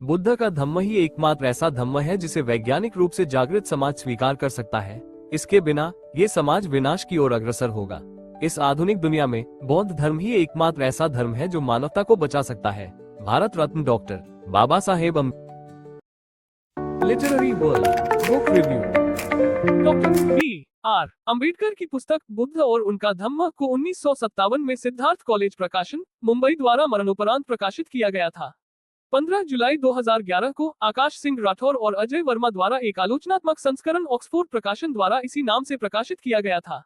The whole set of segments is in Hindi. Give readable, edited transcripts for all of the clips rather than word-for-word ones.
बुद्ध का धम्म ही एकमात्र ऐसा धम्म है जिसे वैज्ञानिक रूप से जागृत समाज स्वीकार कर सकता है। इसके बिना ये समाज विनाश की ओर अग्रसर होगा। इस आधुनिक दुनिया में बौद्ध धर्म ही एकमात्र ऐसा धर्म है जो मानवता को बचा सकता है। Bharat Ratna doctor Baba Saheb literary world book review. Doctor B R. Ambedkar की पुस्तक बुद्ध और उनका धम्म को 1957 में सिद्धार्थ कॉलेज प्रकाशन, मुंबई द्वारा मरणोपरांत प्रकाशित किया गया था। 15 जुलाई 2011 को आकाश सिंह राठौर और अजय वर्मा द्वारा एक आलोचनात्मक संस्करण ऑक्सफोर्ड प्रकाशन द्वारा इसी नाम से प्रकाशित किया गया था।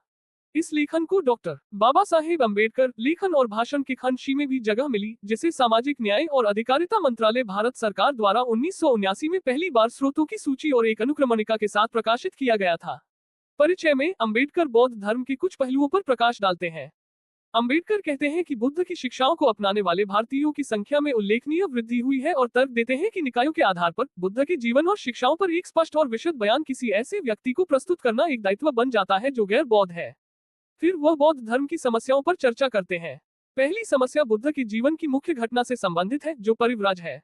इस लेखन को डॉक्टर बाबा साहेब अम्बेडकर लेखन और भाषण के खंड सी में भी जगह मिली, जिसे सामाजिक न्याय और अधिकारिता मंत्रालय भारत सरकार द्वारा 1979 में पहली बार स्रोतों की सूची और एक अनुक्रमणिका के साथ प्रकाशित किया गया था। परिचय में अम्बेडकर बौद्ध धर्म के कुछ पहलुओं पर प्रकाश डालते हैं। अम्बेडकर कहते हैं कि बुद्ध की शिक्षाओं को अपनाने वाले भारतीयों की संख्या में उल्लेखनीय वृद्धि हुई है और तर्क देते हैं कि निकायों के आधार पर बुद्ध के जीवन और शिक्षाओं पर एक स्पष्ट और विशद बयान किसी ऐसे व्यक्ति को प्रस्तुत करना एक दायित्व बन जाता है जो गैर बौद्ध है। फिर वह बौद्ध धर्म की समस्याओं पर चर्चा करते हैं। पहली समस्या बुद्ध के जीवन की मुख्य घटना से संबंधित है, जो परिव्राज है।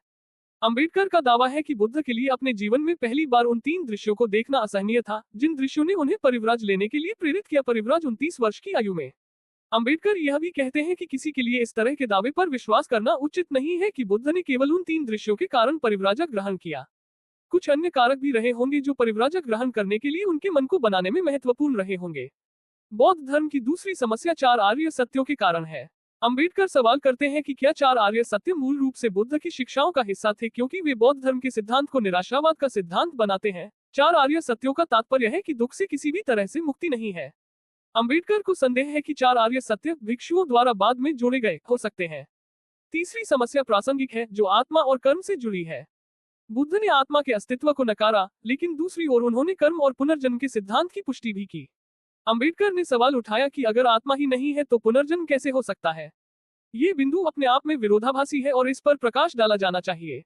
अम्बेडकर का दावा है कि बुद्ध के लिए अपने जीवन में पहली बार उन 3 दृश्यों को देखना असहनीय था जिन दृश्यों ने उन्हें परिव्राज लेने के लिए प्रेरित किया। परिव्राज 29 वर्ष की आयु में। अम्बेडकर यह भी कहते हैं कि किसी के लिए इस तरह के दावे पर विश्वास करना उचित नहीं है कि बुद्ध ने केवल उन 3 दृश्यों के कारण परिव्राजक ग्रहण किया। कुछ अन्य कारक भी रहे होंगे जो परिव्राजक ग्रहण करने के लिए उनके मन को बनाने में महत्वपूर्ण रहे होंगे। बौद्ध धर्म की दूसरी समस्या 4 आर्य सत्यों के कारण है। अम्बेडकर सवाल करते हैं कि क्या 4 आर्य सत्य मूल रूप से बुद्ध की शिक्षाओं का हिस्सा थे, क्योंकि वे बौद्ध धर्म के सिद्धांत को निराशावाद का सिद्धांत बनाते हैं। 4 आर्य सत्यों का तात्पर्य है कि दुख से किसी भी तरह से मुक्ति नहीं है। अम्बेडकर को संदेह है कि 4 आर्य सत्य भिक्षुओं द्वारा बाद में जोड़े गए हो सकते हैं। तीसरी समस्या प्रासंगिक है, जो आत्मा और कर्म से जुड़ी है। बुद्ध ने आत्मा के अस्तित्व को नकारा, लेकिन दूसरी ओर उन्होंने कर्म और पुनर्जन्म के सिद्धांत की पुष्टि भी की। अम्बेडकर ने सवाल उठाया कि अगर आत्मा ही नहीं है तो पुनर्जन्म कैसे हो सकता है। ये बिंदु अपने आप में विरोधाभासी है और इस पर प्रकाश डाला जाना चाहिए।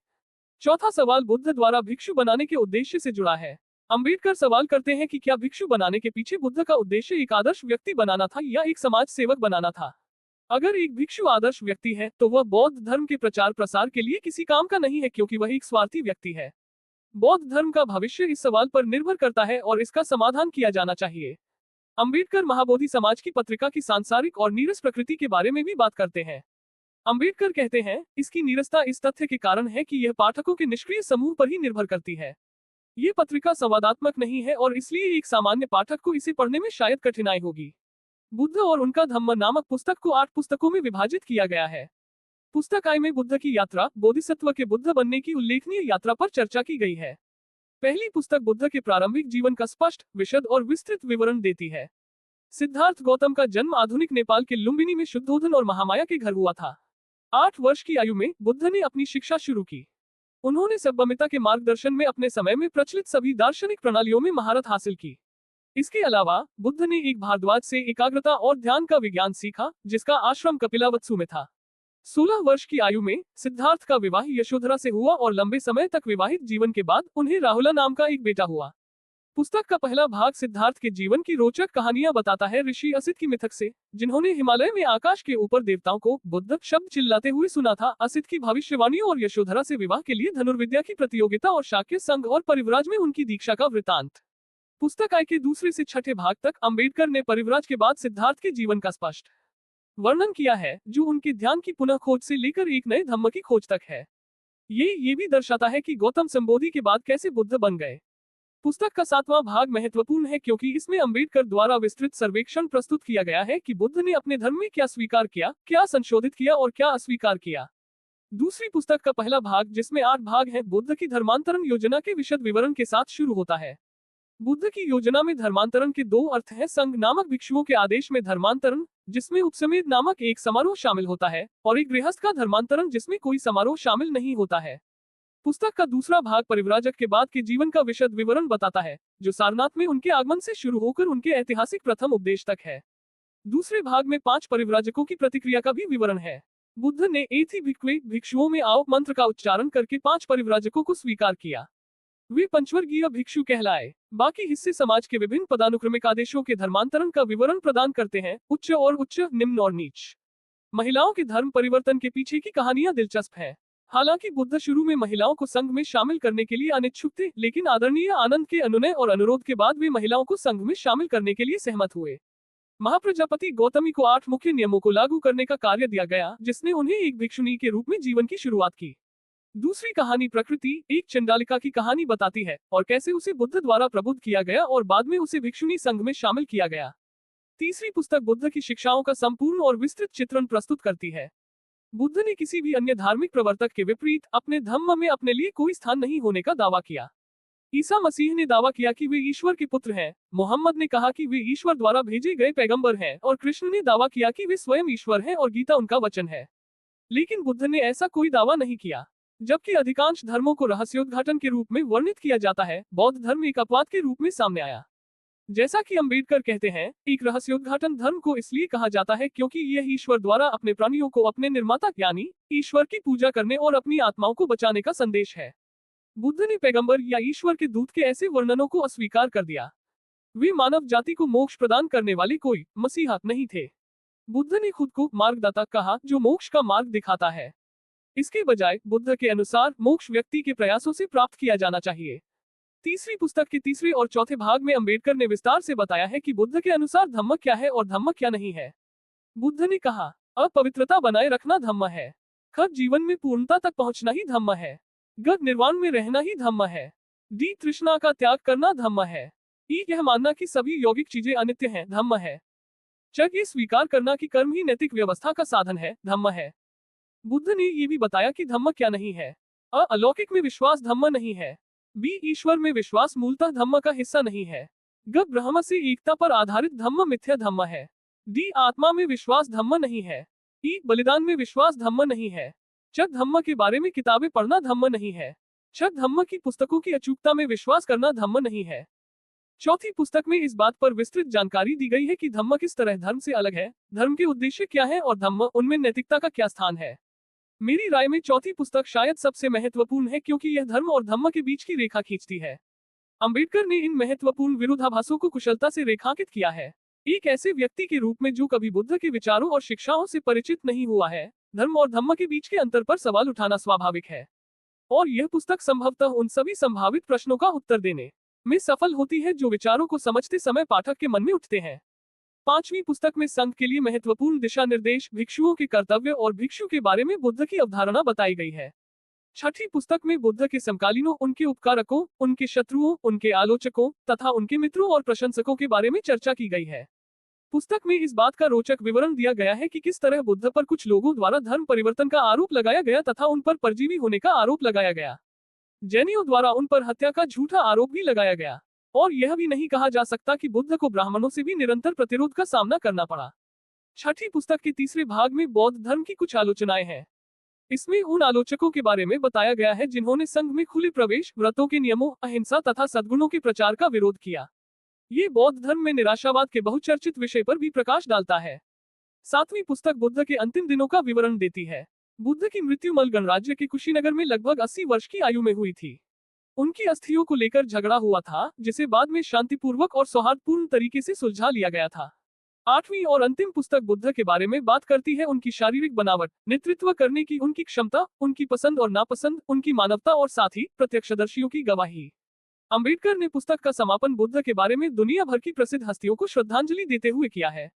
चौथा सवाल बुद्ध द्वारा भिक्षु बनाने के उद्देश्य से जुड़ा है। अम्बेडकर सवाल करते हैं कि क्या भिक्षु बनाने के पीछे बुद्ध का उद्देश्य एक आदर्श व्यक्ति बनाना था या एक समाज सेवक बनाना था। अगर एक भिक्षु आदर्श व्यक्ति है तो वह बौद्ध धर्म के प्रचार प्रसार के लिए किसी काम का नहीं है, क्योंकि वह एक स्वार्थी व्यक्ति है। बौद्ध धर्म का भविष्य इस सवाल पर निर्भर करता है और इसका समाधान किया जाना चाहिए। अम्बेडकर महाबोधि समाज की पत्रिका की सांसारिक और नीरस प्रकृति के बारे में भी बात करते हैं। अम्बेडकर कहते हैं, इसकी नीरसता इस तथ्य के कारण है कि यह पाठकों के निष्क्रिय समूह पर ही निर्भर करती है। ये पत्रिका संवादात्मक नहीं है और इसलिए एक सामान्य पाठक को इसे पढ़ने में शायद कठिनाई होगी। बुद्ध और उनका धम्म नामक पुस्तक को 8 पुस्तकों में विभाजित किया गया है। पुस्तक आई में बुद्ध की यात्रा, बोधिसत्व के बुद्ध बनने की उल्लेखनीय यात्रा पर चर्चा की गई है। पहली पुस्तक बुद्ध के प्रारंभिक जीवन का स्पष्ट, विशद और विस्तृत विवरण देती है। सिद्धार्थ गौतम का जन्म आधुनिक नेपाल के लुम्बिनी में शुद्धोधन और महामाया के घर हुआ था। 8 वर्ष की आयु में बुद्ध ने अपनी शिक्षा शुरू की। उन्होंने सभ्यमिता के मार्गदर्शन में अपने समय में प्रचलित सभी दार्शनिक प्रणालियों में महारत हासिल की। इसके अलावा बुद्ध ने एक भारद्वाज से एकाग्रता और ध्यान का विज्ञान सीखा, जिसका आश्रम कपिलावत्सु में था। 16 वर्ष की आयु में सिद्धार्थ का विवाह यशोधरा से हुआ और लंबे समय तक विवाहित जीवन के बाद उन्हें राहुला नाम का एक बेटा हुआ। पुस्तक का पहला भाग सिद्धार्थ के जीवन की रोचक कहानियां बताता है ऋषि असित की मिथक से, जिन्होंने हिमालय में आकाश के ऊपर देवताओं को बुद्ध शब्द चिल्लाते हुए सुना था। असित की भविष्यवाणियों और यशोधरा से विवाह के लिए धनुर्विद्या की प्रतियोगिता और शाक्य संघ और परिव्राज में उनकी दीक्षा का वृतांत। पुस्तक आई के दूसरे से छठे भाग तक अम्बेडकर ने परिव्राज के बाद सिद्धार्थ के जीवन का स्पष्ट वर्णन किया है, जो उनके ध्यान की पुनः खोज से लेकर एक नए धम्म की खोज तक है। ये भी दर्शाता है कि गौतम संबोधि के बाद कैसे बुद्ध बन गए। पुस्तक का 7वां भाग महत्वपूर्ण है, क्योंकि इसमें अम्बेडकर द्वारा विस्तृत सर्वेक्षण प्रस्तुत किया गया है कि बुद्ध ने अपने धर्म में क्या स्वीकार किया, क्या संशोधित किया और क्या अस्वीकार किया। दूसरी पुस्तक का पहला भाग, जिसमें 8 भाग हैं, बुद्ध की धर्मांतरण योजना के विशद विवरण के साथ शुरू होता है। बुद्ध की योजना में धर्मांतरण के 2 अर्थ हैं, संघ नामक भिक्षुओं के आदेश में धर्मांतरण, जिसमें उपसमेद नामक एक समारोह शामिल होता है, और एक गृहस्थ का धर्मांतरण जिसमें कोई समारोह शामिल नहीं होता है। पुस्तक का दूसरा भाग परिव्राजक के बाद के जीवन का विशद विवरण बताता है, जो सारनाथ में उनके आगमन से शुरू होकर उनके ऐतिहासिक प्रथम उपदेश तक है। दूसरे भाग में 5 परिव्राजकों की प्रतिक्रिया का भी विवरण है। बुद्ध ने एथि भिक्वे, भिक्षुओं में आओ मंत्र का उच्चारण करके 5 परिव्राजकों को स्वीकार किया। वे पंचवर्गीय भिक्षु कहलाए। बाकी हिस्से समाज के विभिन्न पदानुक्रमिक आदेशों के धर्मांतरण का विवरण प्रदान करते हैं, उच्च और उच्च, निम्न और नीच। महिलाओं के धर्म परिवर्तन के पीछे की कहानियां दिलचस्प है। हालांकि बुद्ध शुरू में महिलाओं को संघ में शामिल करने के लिए अनिच्छुक थे, लेकिन आदरणीय आनंद के अनुनय और अनुरोध के बाद वे महिलाओं को संघ में शामिल करने के लिए सहमत हुए। महाप्रजापति गौतमी को 8 मुख्य नियमों को लागू करने का कार्य दिया गया, जिसने उन्हें एक भिक्षुणी के रूप में जीवन की शुरुआत की। दूसरी कहानी प्रकृति, एक चंडालिका की कहानी बताती है और कैसे उसे बुद्ध द्वारा प्रबुद्ध किया गया और बाद में उसे भिक्षुणी संघ में शामिल किया गया। तीसरी पुस्तक बुद्ध की शिक्षाओं का संपूर्ण और विस्तृत चित्रण प्रस्तुत करती है। बुद्ध ने किसी भी अन्य धार्मिक प्रवर्तक के विपरीत अपने धम्म में अपने लिए कोई स्थान नहीं होने का दावा किया। ईसा मसीह ने दावा किया कि वे ईश्वर के पुत्र हैं, मोहम्मद ने कहा कि वे ईश्वर द्वारा भेजे गए पैगंबर हैं और कृष्ण ने दावा किया कि वे स्वयं ईश्वर हैं और गीता उनका वचन है। लेकिन बुद्ध ने ऐसा कोई दावा नहीं किया। जबकि अधिकांश धर्मों को रहस्योद्घाटन के रूप में वर्णित किया जाता है, बौद्ध धर्म एक अपवाद के रूप में सामने आया। जैसा कि अंबेडकर कहते हैं, एक रहस्योद्घाटन धर्म को इसलिए कहा जाता है क्योंकि यह ईश्वर द्वारा अपने प्राणियों को अपने निर्माता यानी ईश्वर की पूजा करने और अपनी आत्माओं को बचाने का संदेश है। बुद्ध ने पैगंबर या ईश्वर के दूत के ऐसे वर्णनों को अस्वीकार कर दिया। वे मानव जाति को मोक्ष प्रदान करने वाले कोई मसीहा नहीं थे। बुद्ध ने खुद को मार्गदाता कहा, जो मोक्ष का मार्ग दिखाता है। इसके बजाय बुद्ध के अनुसार मोक्ष व्यक्ति के प्रयासों से प्राप्त किया जाना चाहिए। तीसरी पुस्तक के तीसरे और चौथे भाग में अंबेडकर ने विस्तार से बताया है कि बुद्ध के अनुसार धम्म क्या है और धम्म क्या नहीं है। बुद्ध ने कहा, अपवित्रता बनाए रखना धम्म है। ख जीवन में पूर्णता तक पहुंचना ही धम्म है। ग निर्वाण में रहना ही धम्म है। डी तृष्णा का त्याग करना धम्म है। ई यह मानना कि सभी यौगिक चीजें अनित्य हैं धम्म है। च ये स्वीकार करना कि कर्म ही नैतिक व्यवस्था का साधन है धम्म है। बुद्ध ने ये भी बताया कि धम्म क्या नहीं है। अलौकिक में विश्वास धम्म नहीं है। बी ईश्वर में विश्वास मूलतः धम्म का हिस्सा नहीं है। ग ब्रह्म से एकता पर आधारित धम्म मिथ्या धम्म है। डी आत्मा में विश्वास धम्म नहीं है। ई बलिदान में विश्वास धम्म नहीं है। च धम्म के बारे में किताबें पढ़ना धम्म नहीं है। छ धम्म की पुस्तकों की अचूकता में विश्वास करना धम्म नहीं है। चौथी पुस्तक में इस बात पर विस्तृत जानकारी दी गई है कि धम्म किस तरह धर्म से अलग है, धर्म के उद्देश्य क्या है और धम्म उनमें नैतिकता का क्या स्थान है। मेरी राय में चौथी पुस्तक शायद सबसे महत्वपूर्ण है क्योंकि यह धर्म और धम्म के बीच की रेखा खींचती है। अंबेडकर ने इन महत्वपूर्ण विरोधाभासों को कुशलता से रेखांकित किया है। एक ऐसे व्यक्ति के रूप में जो कभी बुद्ध के विचारों और शिक्षाओं से परिचित नहीं हुआ है, धर्म और धम्म के बीच के अंतर पर सवाल उठाना स्वाभाविक है। और यह पुस्तक संभवतः उन सभी संभावित प्रश्नों का उत्तर देने में सफल होती है जो विचारों को समझते समय पाठक के मन में उठते हैं। पांचवी पुस्तक में संघ के लिए महत्वपूर्ण दिशा निर्देश, भिक्षुओं के कर्तव्य और भिक्षु के बारे में बुद्ध की अवधारणा बताई गई है। छठी पुस्तक में बुद्ध के समकालीनों, उनके उपकारकों, उनके शत्रुओं, उनके आलोचकों तथा उनके मित्रों और प्रशंसकों के बारे में चर्चा की गई है। पुस्तक में इस बात का रोचक विवरण दिया गया है कि किस तरह बुद्ध पर कुछ लोगों द्वारा धर्म परिवर्तन का आरोप लगाया गया तथा उन पर परजीवी होने का आरोप लगाया गया। जैनियों द्वारा उन पर हत्या का झूठा आरोप भी लगाया गया और यह भी नहीं कहा जा सकता कि बुद्ध को ब्राह्मणों से भी निरंतर प्रतिरोध का सामना करना पड़ा। छठी पुस्तक के तीसरे भाग में बौद्ध धर्म की कुछ आलोचनाएं हैं। इसमें उन आलोचकों के बारे में बताया गया है जिन्होंने संघ में खुले प्रवेश, व्रतों के नियमों, अहिंसा तथा सद्गुणों के प्रचार का विरोध किया। ये बौद्ध धर्म में निराशावाद के बहुचर्चित विषय पर भी प्रकाश डालता है। सातवीं पुस्तक बुद्ध के अंतिम दिनों का विवरण देती है। बुद्ध की मृत्यु मल गणराज्य के कुशीनगर में लगभग 80 वर्ष की आयु में हुई थी। उनकी अस्थियों को लेकर झगड़ा हुआ था, जिसे बाद में शांतिपूर्वक और सौहार्दपूर्ण तरीके से सुलझा लिया गया था। आठवीं और अंतिम पुस्तक बुद्ध के बारे में बात करती है उनकी शारीरिक बनावट, नेतृत्व करने की उनकी क्षमता, उनकी पसंद और नापसंद, उनकी मानवता और साथ ही प्रत्यक्षदर्शियों की गवाही। अंबेडकर ने पुस्तक का समापन बुद्ध के बारे में दुनिया भर की प्रसिद्ध हस्तियों को श्रद्धांजलि देते हुए किया है।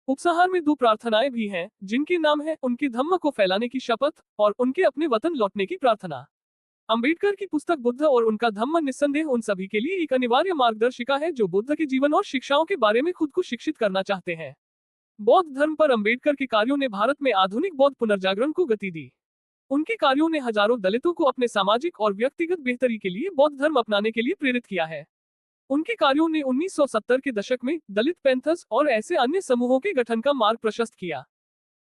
उपसंहार में 2 प्रार्थनाएं भी हैं, जिनके नाम है उनके धम्म को फैलाने की शपथ और उनके अपने वतन लौटने की प्रार्थना। अंबेडकर की पुस्तक बुद्ध और उनका धम्म निस्संदेह उन सभी के लिए एक अनिवार्य मार्गदर्शिका है जो बुद्ध के जीवन और शिक्षाओं के बारे में खुद को शिक्षित करना चाहते हैं। बौद्ध धर्म पर अंबेडकर के कार्यों ने भारत में आधुनिक बौद्ध पुनर्जागरण को गति दी। उनके कार्यों ने हजारों दलितों को अपने सामाजिक और व्यक्तिगत बेहतरी के लिए बौद्ध धर्म अपनाने के लिए प्रेरित किया है। उनके कार्यों ने 1970 के दशक में दलित पैंथर्स और ऐसे अन्य समूहों के गठन का मार्ग प्रशस्त किया।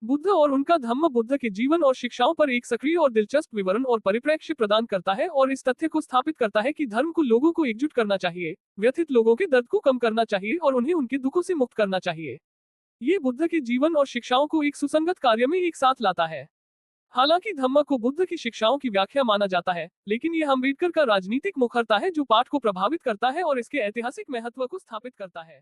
बुद्ध और उनका धम्म बुद्ध के जीवन और शिक्षाओं पर एक सक्रिय और दिलचस्प विवरण और परिप्रेक्ष्य प्रदान करता है और इस तथ्य को स्थापित करता है कि धर्म को लोगों को एकजुट करना चाहिए, व्यथित लोगों के दर्द को कम करना चाहिए और उन्हें उनके दुखों से मुक्त करना चाहिए। ये बुद्ध के जीवन और शिक्षाओं को एक सुसंगत कार्य में एक साथ लाता है। हालांकि धम्म को बुद्ध की शिक्षाओं की व्याख्या माना जाता है, लेकिन यह अंबेडकर का राजनीतिक मुखरता है जो पाठ को प्रभावित करता है और इसके ऐतिहासिक महत्व को स्थापित करता है।